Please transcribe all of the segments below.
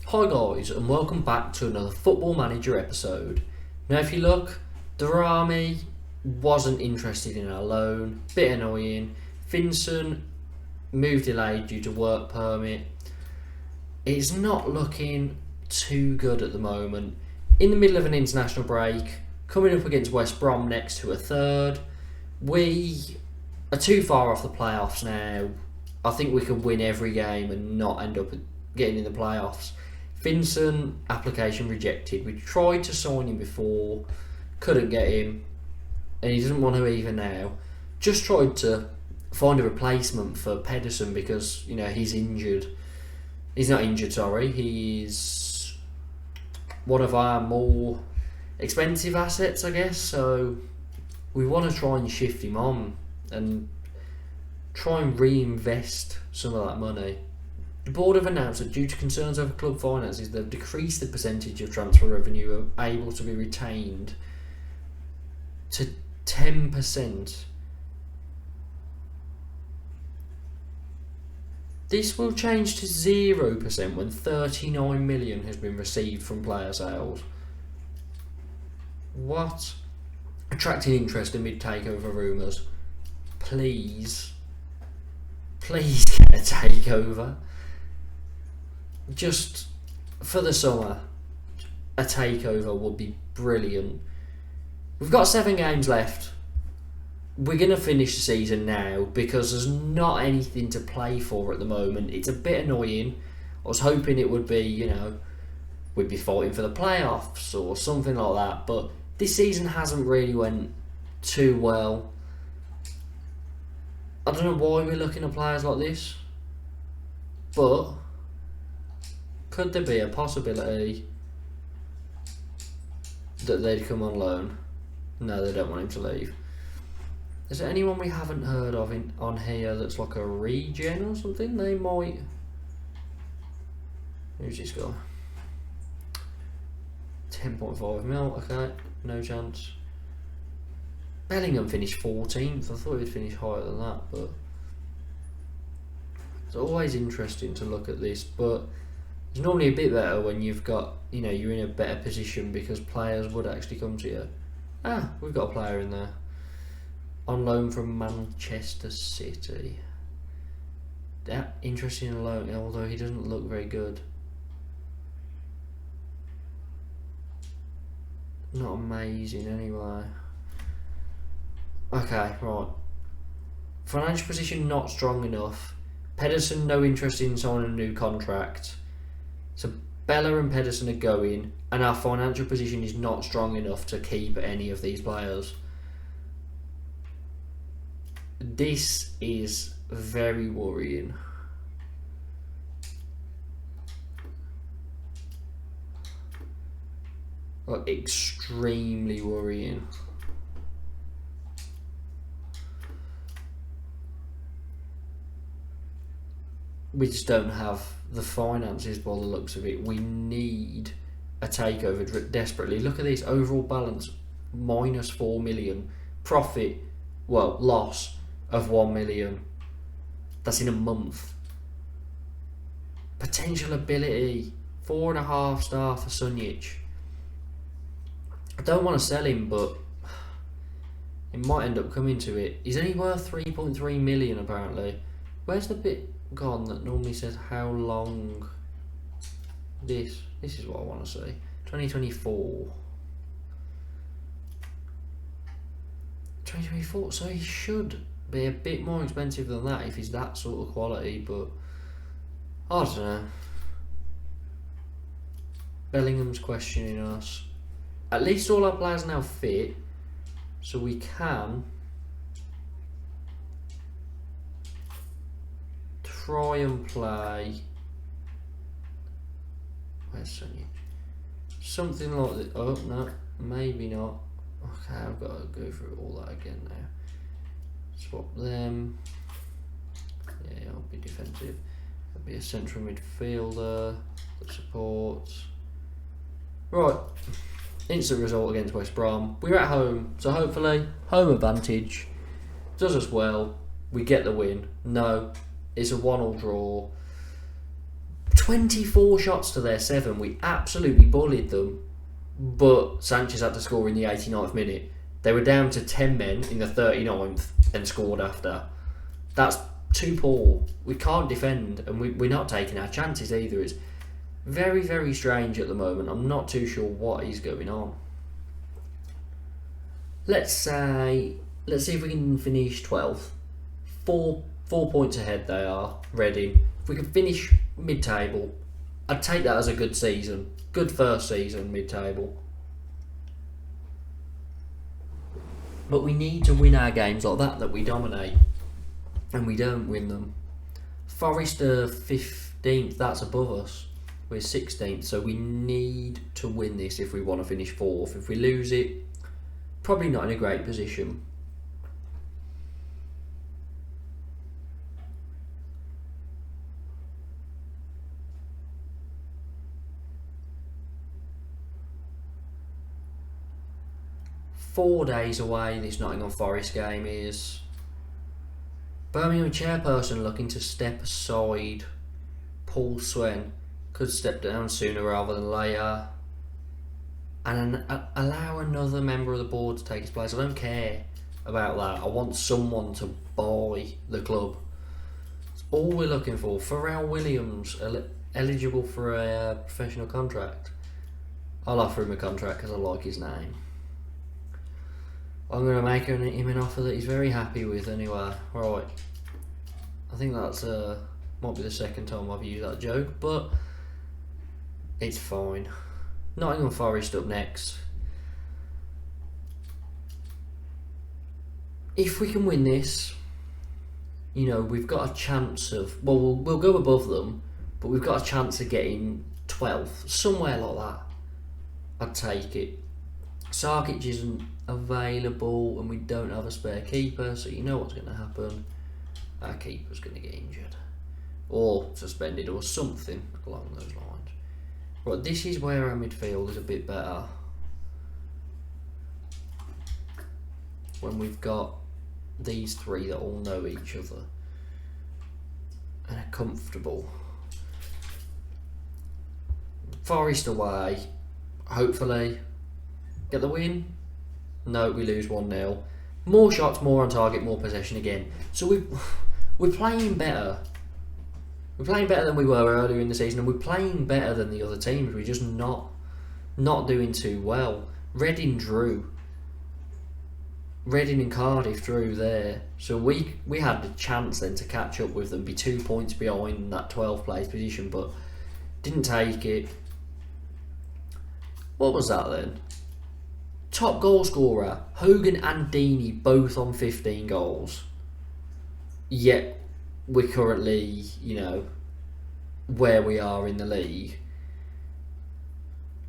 Hi guys, and welcome back to another Football Manager episode. Now if you look, Darami wasn't interested in our loan, bit annoying. Vincent, move delayed due to work permit. It's not looking too good at the moment. In the middle of an international break, coming up against West Brom next to a third. We are too far off the playoffs now. I think we could win every game and not end up getting in the playoffs. Vincent, application rejected. We tried to sign him before, couldn't get him, and he doesn't want to either now. Just tried to find a replacement for Pedersen because, he's injured. He's not injured, sorry. He's one of our more expensive assets, I guess, so we want to try and shift him on and try and reinvest some of that money. The board have announced that due to concerns over club finances, they've decreased the percentage of transfer revenue able to be retained to 10%. This will change to 0% when 39 million has been received from player sales. What? Attracting interest amid takeover rumours. Please get a takeover. Just for the summer, a takeover would be brilliant. We've got 7 games left. We're going to finish the season now because there's not anything to play for at the moment. It's a bit annoying. I was hoping it would be, we'd be fighting for the playoffs or something like that, but this season hasn't really went too well. I don't know why we're looking at players like this, but could there be a possibility that they'd come on loan? No, they don't want him to leave. Is there anyone we haven't heard of on here that's like a regen or something? They might. Who's this guy? 10.5 mil, okay, no chance. Bellingham finished 14th. I thought he'd finish higher than that, but it's always interesting to look at this. But it's normally a bit better when you've got, you're in a better position because players would actually come to you. We've got a player in there. On loan from Manchester City. That interesting loan, although he doesn't look very good. Not amazing anyway. Okay, right. Financial position not strong enough. Pedersen no interest in signing a new contract. So Bella and Pedersen are going, and our financial position is not strong enough to keep any of these players. This is very worrying. Like, extremely worrying. We just don't have the finances by the looks of it. We need a takeover desperately. Look at this, overall balance minus 4 million, profit, loss of 1 million. That's in a month. Potential ability, 4.5 star for Sunjic. I don't want to sell him, but it might end up coming to it. He's only worth 3.3 million apparently. Where's the bit gone that normally says how long? This is what I want to see. 2024. 2024, so he should be a bit more expensive than that if he's that sort of quality, but I don't know. Bellingham's questioning us. At least all our players are now fit, so we can try and play. Where's Sunjic? Something like this. Oh no, maybe not. Okay, I've got to go through all that again now. Swap them. Yeah, I'll be defensive. I'll be a central midfielder that supports. Right. Instant result against West Brom. We're at home, so hopefully home advantage does us well. We get the win. No, it's a 1-1 draw. 24 shots to their 7. We absolutely bullied them, but Sanchez had to score in the 89th minute. They were down to 10 men in the 39th and scored after. That's too poor. We can't defend, and we're not taking our chances either. It's very, very strange at the moment. I'm not too sure what is going on. Let's see if we can finish 12th. Four points ahead they are, Reading. If we can finish mid-table, I'd take that as a good season. Good first season, mid-table. But we need to win our games like that we dominate. And we don't win them. Forest are 15th, that's above us. We're 16th, so we need to win this if we want to finish 4th. If we lose it, probably not in a great position. Four days away this Nottingham Forest game is. Birmingham chairperson looking to step aside. Paul Swen could step down sooner rather than later. And allow another member of the board to take his place. I don't care about that. I want someone to buy the club. That's all we're looking for. Pharrell Williams, eligible for a professional contract. I'll offer him a contract because I like his name. I'm going to make him an offer that he's very happy with anyway. Right. I think that's might be the second time I've used that joke, but it's fine. Nottingham Forest up next. If we can win this, you know, we've got a chance of... Well, we'll go above them, but we've got a chance of getting 12th. Somewhere like that. I'd take it. Sarkic isn't available and we don't have a spare keeper, so you know what's going to happen. Our keeper's going to get injured or suspended or something along those lines. Right, this is where our midfield is a bit better. When we've got these three that all know each other and are comfortable. Forest away, hopefully. Get the win? No, we lose 1-0. More shots, more on target, more possession again. So we're playing better. We're playing better than we were earlier in the season, and we're playing better than the other teams. We're just not doing too well. Reading drew. Reading and Cardiff drew there. So we had the chance then to catch up with them, be 2 points behind that 12th place position, but didn't take it. What was that then? Top goal scorer, Hogan and Deeney both on 15 goals. Yet we're currently, you know, where we are in the league.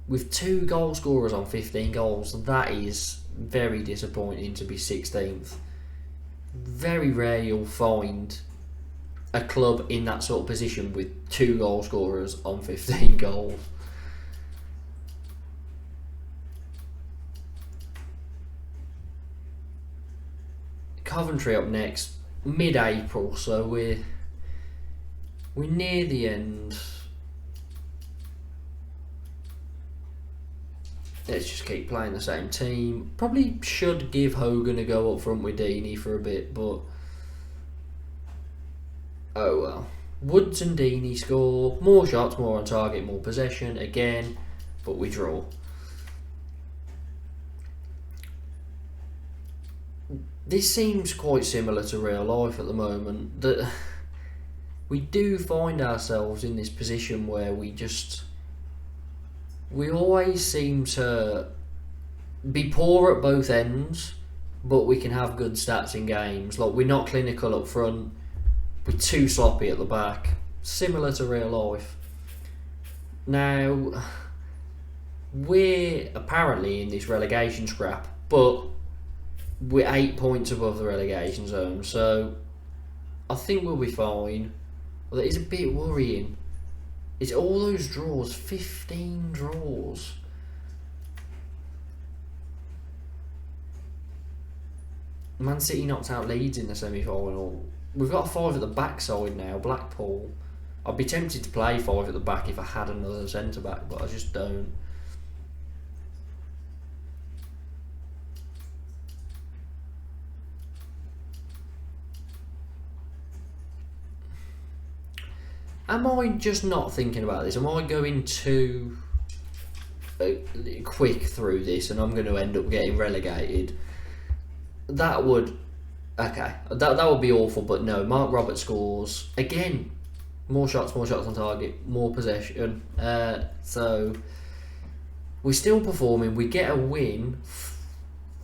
With 2 goal scorers on 15 goals, that is very disappointing to be 16th. Very rare you'll find a club in that sort of position with 2 goal scorers on 15 goals. Coventry up next, mid-April, so we're near the end. Let's just keep playing the same team. Probably should give Hogan a go up front with Deeney for a bit, but oh well. Woods and Deeney score. More shots, more on target, more possession again, but we draw. This seems quite similar to real life at the moment, that we do find ourselves in this position where we always seem to be poor at both ends, but we can have good stats in games. Like, we're not clinical up front, we're too sloppy at the back. Similar to real life. Now, we're apparently in this relegation scrap, but we're 8 points above the relegation zone, so I think we'll be fine. Well, it is a bit worrying. It's all those draws, 15 draws. Man City knocked out Leeds in the semi-final. We've got a 5 at the backside now, Blackpool. I'd be tempted to play 5 at the back if I had another centre back, but I just don't. Am I just not thinking about this? Am I going too quick through this and I'm going to end up getting relegated? That would... Okay, that would be awful, but no. Mark Roberts scores. Again, more shots on target, more possession. So, we're still performing. We get a win,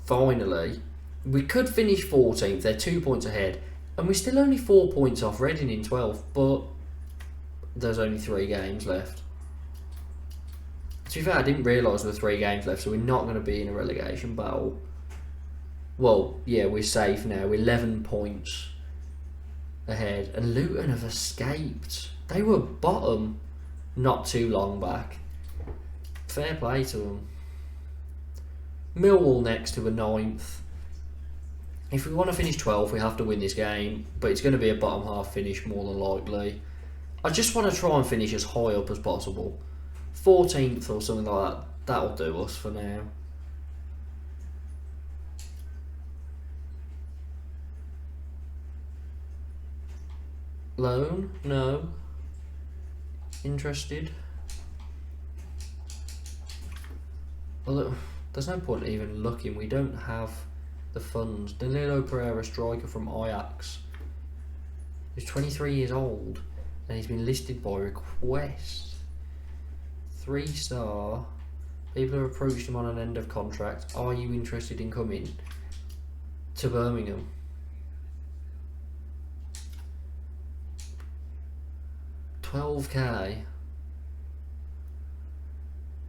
finally. We could finish 14th. They're 2 points ahead. And we're still only 4 points off Reading in 12th, but there's only 3 games left. To be fair, I didn't realise there were 3 games left, so we're not going to be in a relegation battle. Well, yeah, we're safe now. We're 11 points ahead. And Luton have escaped. They were bottom not too long back. Fair play to them. Millwall next to a 9th. If we want to finish 12th, we have to win this game. But it's going to be a bottom half finish more than likely. I just want to try and finish as high up as possible. 14th or something like that. That'll do us for now. Loan? No. Interested? Although, there's no point even looking. We don't have the funds. Danilo Pereira, striker from Ajax. He's 23 years old. And he's been listed by request. 3-star. People have approached him on an end of contract. Are you interested in coming to Birmingham? $12k.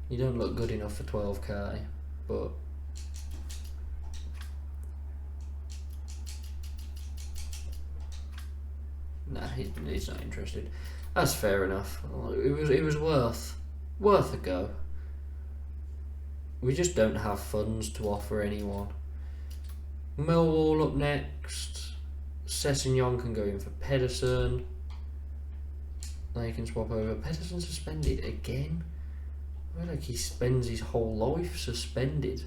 You don't look good enough for 12k, but nah, he's not interested. That's fair enough. It was worth a go. We just don't have funds to offer anyone. Millwall up next. Sessegnon can go in for Pedersen. They can swap over. Pedersen suspended again? I feel like he spends his whole life suspended.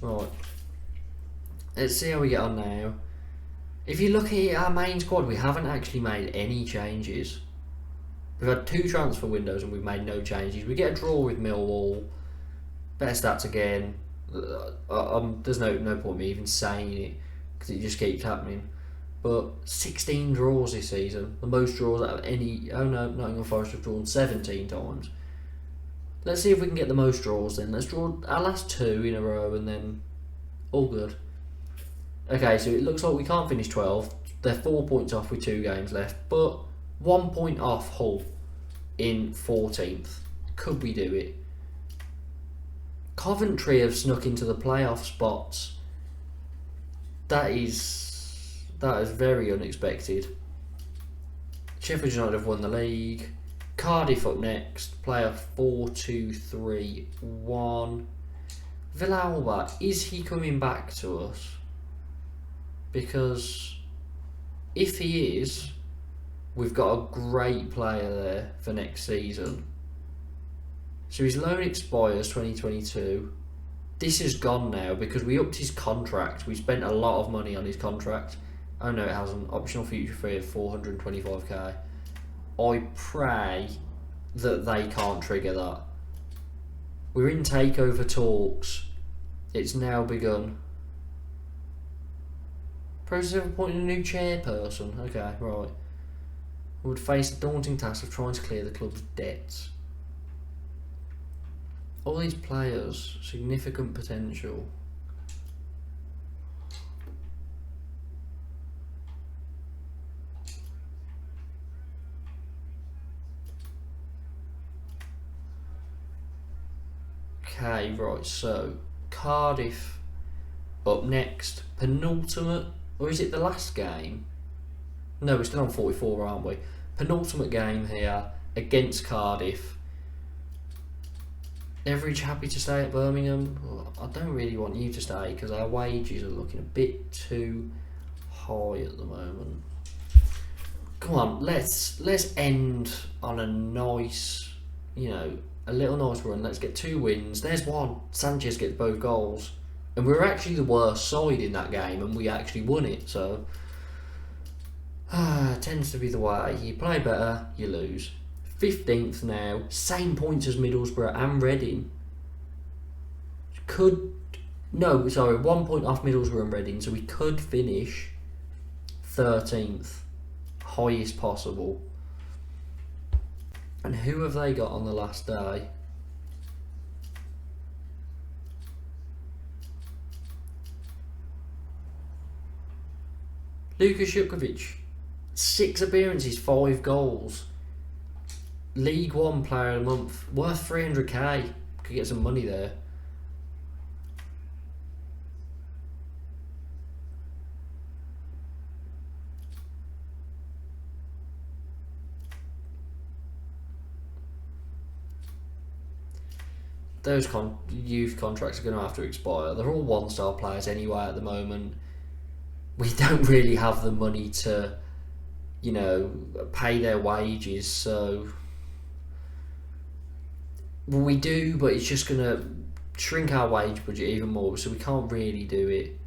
Right. Let's see how we get on now. If you look at our main squad, we haven't actually made any changes. We've had 2 transfer windows and we've made no changes. We get a draw with Millwall. Better stats again. There's no point me even saying it because it just keeps happening. But 16 draws this season, the most draws out of any. Oh no, Nottingham Forest have drawn 17 times. Let's see if we can get the most draws then. Let's draw our last 2 in a row and then all good. Okay, so it looks like we can't finish 12th. They're 4 points off with 2 games left, but 1 point off Hull in 14th. Could we do it? Coventry have snuck into the playoff spots. That is very unexpected. Sheffield United have won the league. Cardiff up next. Playoff 4-2-3-1. Villalba, is he coming back to us? Because if he is, we've got a great player there for next season. So his loan expires 2022. This is gone now because we upped his contract. We spent a lot of money on his contract. Oh no, it hasn't. Optional future fee of 425k. I pray that they can't trigger that. We're in takeover talks. It's now begun. Process of appointing a new chairperson. Okay, right. We would face the daunting task of trying to clear the club's debts. All these players, significant potential. Okay, right, so Cardiff up next, penultimate, or is it the last game? No, we're still on 44, aren't we? Penultimate game here against Cardiff. Everidge happy to stay at Birmingham? Well, I don't really want you to stay because our wages are looking a bit too high at the moment. come on, let's end on a nice, a little nice run. Let's get 2 wins. There's one. Sanchez gets both goals. And we were actually the worst side in that game, and we actually won it. So, tends to be the way. You play better, you lose. 15th now, same points as Middlesbrough and Reading. 1 point off Middlesbrough and Reading, so we could finish 13th, highest possible. And who have they got on the last day? Luka Shukovic, 6 appearances, 5 goals. League One Player of the Month, worth 300k. Could get some money there. Those youth contracts are going to have to expire. They're all 1-star players anyway at the moment. We don't really have the money to, pay their wages, so we do, but it's just going to shrink our wage budget even more, so we can't really do it.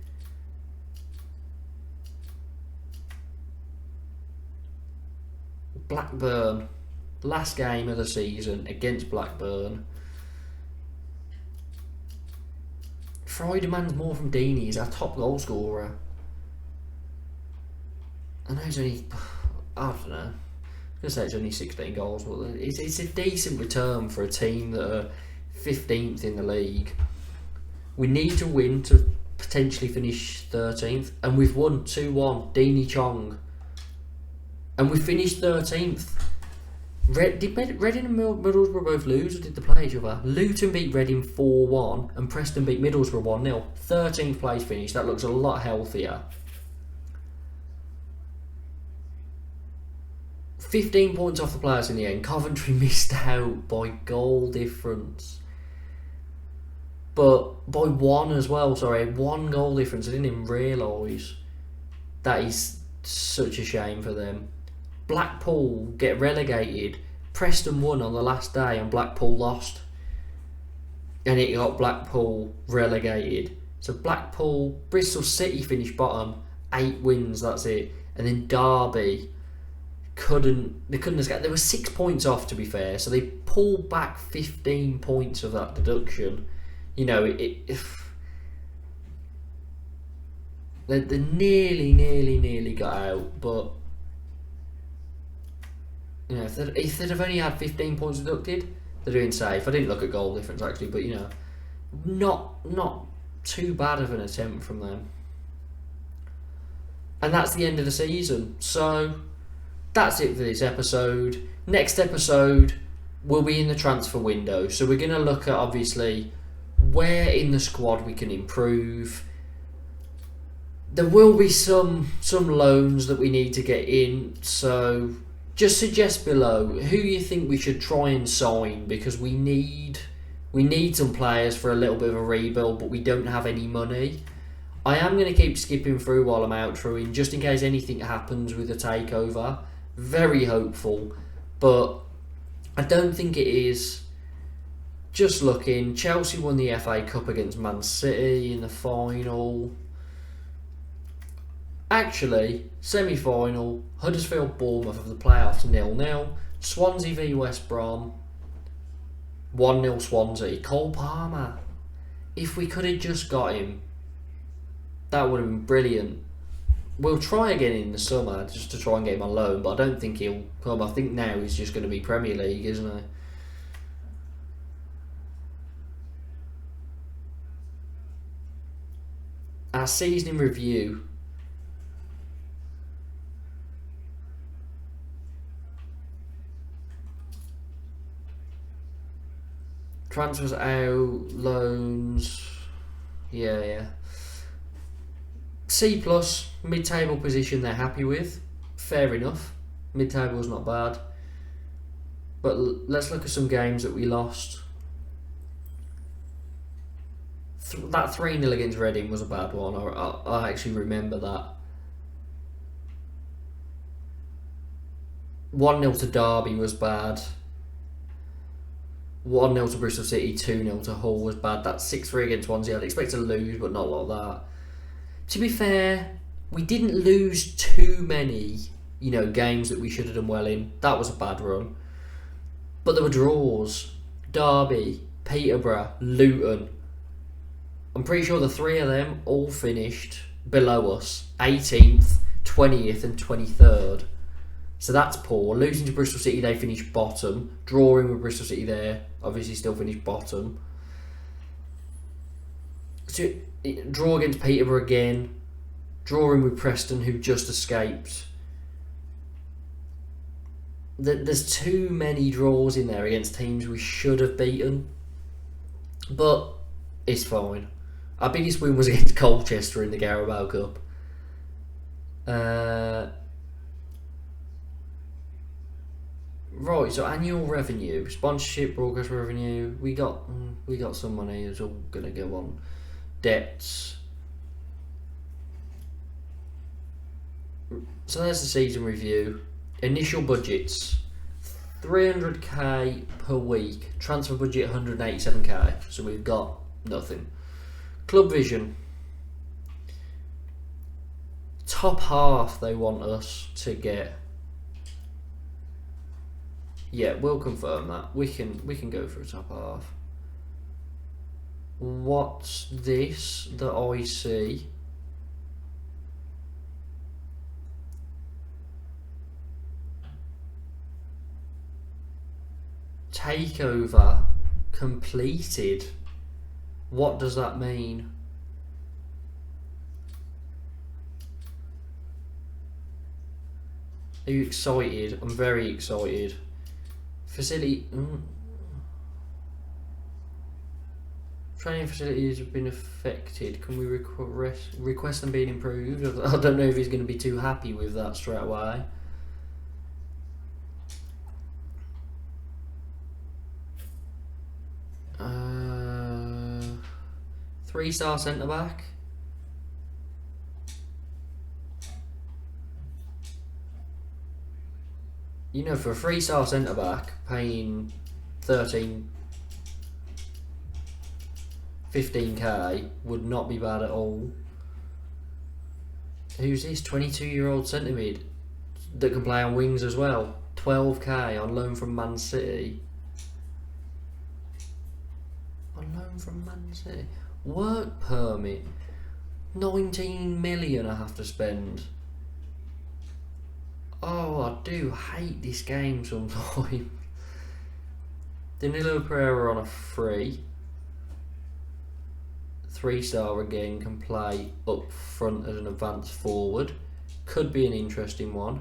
Blackburn, last game of the season against Blackburn. Fry demands more from Deeney. He's our top goal scorer. I know he's only, I don't know, I'm going to say it's only 16 goals, but it's a decent return for a team that are 15th in the league. We need to win to potentially finish 13th, and we've won 2-1, Deeney Chong. And we finished 13th. Did Reading and Middlesbrough both lose, or did they play each other? Luton beat Reading 4-1, and Preston beat Middlesbrough 1-0. 13th place finish, that looks a lot healthier. 15 points off the players in the end. Coventry missed out by goal difference. But by 1 as well, 1 goal difference. I didn't even realise. That is such a shame for them. Blackpool get relegated. Preston won on the last day and Blackpool lost. And it got Blackpool relegated. So Blackpool, Bristol City finished bottom. 8 wins, that's it. And then Derby couldn't escape. They were 6 points off, to be fair, so they pulled back 15 points of that deduction. They nearly got out, but if they'd have only had 15 points deducted, they're doing safe. I didn't look at goal difference actually, but not too bad of an attempt from them. And that's the end of the season. So that's it for this episode. Next episode will be in the transfer window. So we're going to look at, obviously, where in the squad we can improve. There will be some loans that we need to get in. So just suggest below who you think we should try and sign, because we need some players for a little bit of a rebuild, but we don't have any money. I am going to keep skipping through while I'm outroing, just in case anything happens with the takeover. Very hopeful, but I don't think it is. Just looking, Chelsea won the FA Cup against Man City in the final. Actually, semi-final, Huddersfield Bournemouth of the playoffs 0-0. Swansea v West Brom 1-0 Swansea. Cole Palmer. If we could have just got him, that would have been brilliant. We'll try again in the summer just to try and get him on loan, but I don't think he'll come. I think now he's just going to be Premier League, isn't he? Our season in review. Transfers out, loans. Yeah. C+, mid-table position they're happy with. Fair enough. Mid-table's not bad. But let's look at some games that we lost. That 3-0 against Reading was a bad one. I actually remember that. 1-0 to Derby was bad. 1-0 to Bristol City, 2-0 to Hull was bad. That 6-3 against Swansea, I'd expect to lose, but not like that. To be fair, we didn't lose too many, games that we should have done well in. That was a bad run. But there were draws. Derby, Peterborough, Luton. I'm pretty sure the 3 of them all finished below us. 18th, 20th and 23rd. So that's poor. Losing to Bristol City, they finished bottom. Drawing with Bristol City there, obviously still finished bottom. So, draw against Peterborough again. Drawing with Preston, who just escaped. There's too many draws in there against teams we should have beaten. But it's fine. Our biggest win was against Colchester in the Carabao Cup. Right, so annual revenue, sponsorship, broadcast revenue. We got some money. It's all gonna go on debts. So there's the season review. Initial budgets: 300k per week. Transfer budget 187k. So we've got nothing. Club vision. Top half they want us to get. Yeah, we'll confirm that. We can go for a top half. What's this that I see? Takeover completed. What does that mean? Are you excited? I'm very excited. Facility. Training facilities have been affected. Can we request them being improved? I don't know if he's going to be too happy with that straight away. Three-star centre back. For a 3-star centre back, paying 15k would not be bad at all. Who's this 22-year-old centre mid that can play on wings as well? 12k on loan from Man City. On loan from Man City. Work permit. 19 million I have to spend. Oh, I do hate this game sometimes. Danilo Pereira on a free. 3-star again, can play up front as an advanced forward. Could be an interesting one.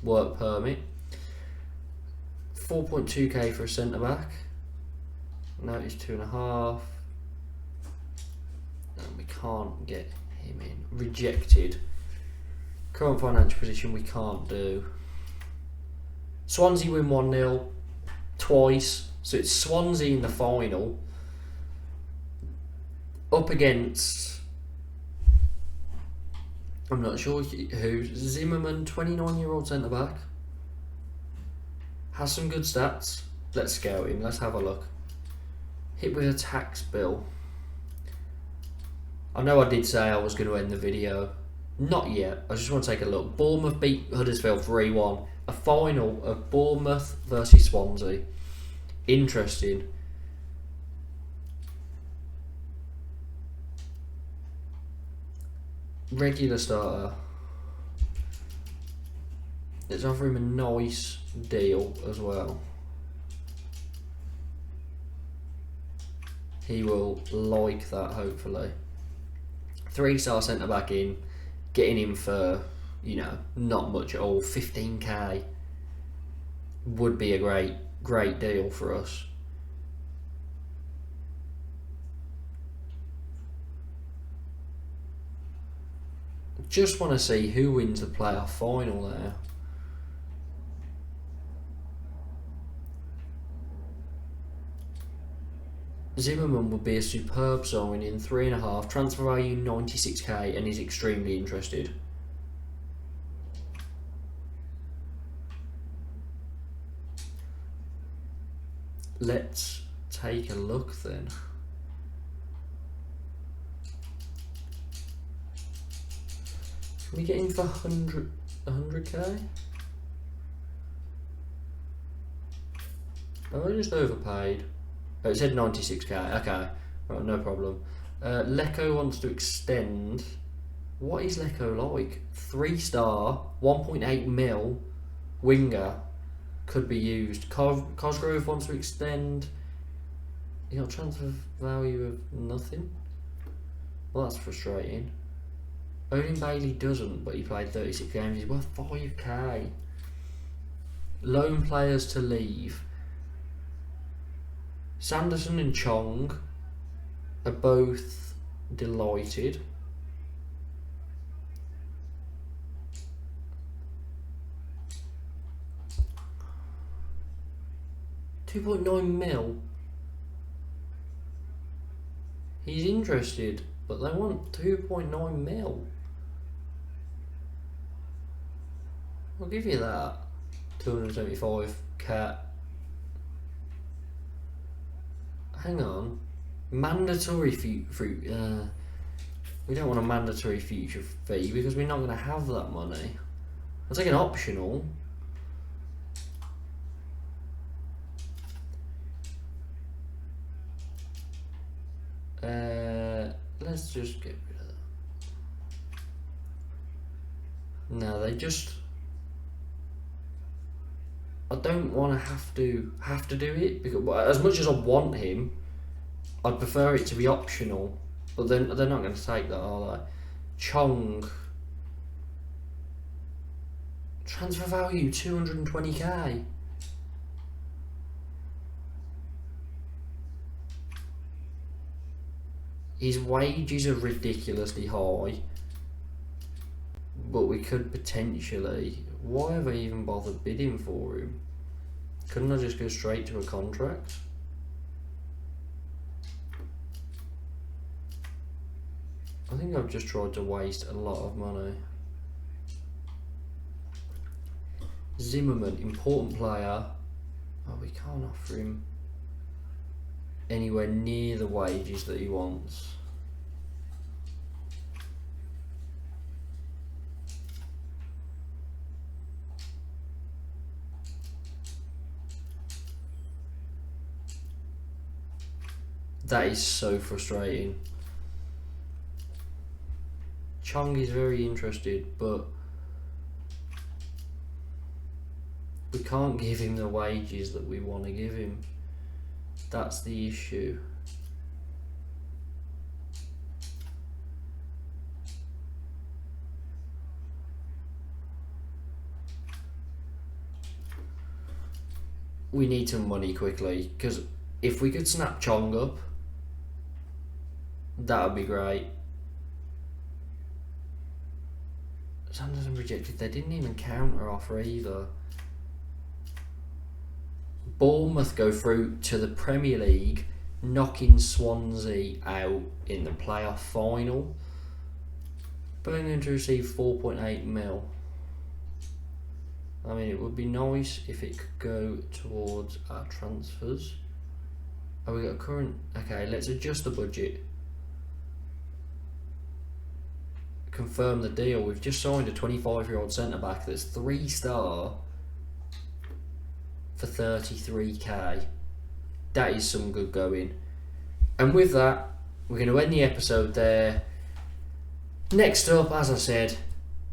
Work permit. 4.2k for a centre back. Notice 2.5. And we can't get him in. Rejected. Current financial position we can't do. Swansea win 1-0 twice. So it's Swansea in the final. Up against, I'm not sure who, Zimmerman, 29-year-old centre back. Has some good stats. Let's scout him. Let's have a look. Hit with a tax bill. I know I did say I was going to end the video. Not yet. I just want to take a look. Bournemouth beat Huddersfield 3-1. A final of Bournemouth versus Swansea. Interesting. Regular starter. Let's offer him a nice deal as well. He will like that, hopefully. 3-star centre back in. Getting him for, not much at all. 15k would be a great deal for us. Just want to see who wins the playoff final there. Zimmerman would be a superb signing, 3.5, transfer value 96k, and he's extremely interested. let's take a look then. Can we get him for 100k? Oh, I just overpaid. Oh, it said 96k. Okay, right, no problem. Lecco wants to extend. What is Lecco like? 3-star, 1.8 mil, winger, could be used. Cosgrove wants to extend. You got transfer value of nothing. Well, that's frustrating. Odin Bailey doesn't, but he played 36 games. He's worth 5k. Loan players to leave. Sanderson and Chong are both delighted. £2.9 mil. He's interested, but they want 2.9 mil. I'll give you that. 275 cat. Hang on. Mandatory we don't want a mandatory future fee because we're not going to have that money. I'll take an optional. Let's just get rid of that. No, they just. I don't want to have to do it because as much as I want him, I'd prefer it to be optional. But then they're not going to take that, are they? Chong. Transfer value 220k. His wages are ridiculously high, but we could potentially. Why have I even bothered bidding for him? Couldn't I just go straight to a contract? I think I've just tried to waste a lot of money. Zimmerman, important player. Oh, we can't offer him anywhere near the wages that he wants. That is so frustrating. Chong is very interested, but we can't give him the wages that we want to give him. That's the issue. We need some money quickly, because if we could snap Chong up, that would be great. Sanderson rejected. They didn't even counter offer either. Bournemouth go through to the Premier League, knocking Swansea out in the playoff final. Birmingham to receive 4.8 mil. I mean, it would be nice if it could go towards our transfers. Oh, we got a current. Okay, let's adjust the budget. Confirm the deal. We've just signed a 25-year-old centre back that's 3-star for 33k. That is some good going. And with that, we're going to end the episode there. Next up, as I said,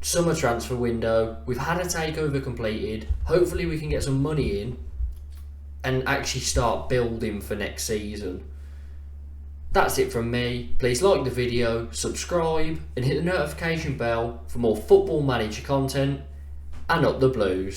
summer transfer window. We've had a takeover completed. Hopefully we can get some money in and actually start building for next season. That's it from me. Please like the video, subscribe and hit the notification bell for more Football Manager content, and up the Blues.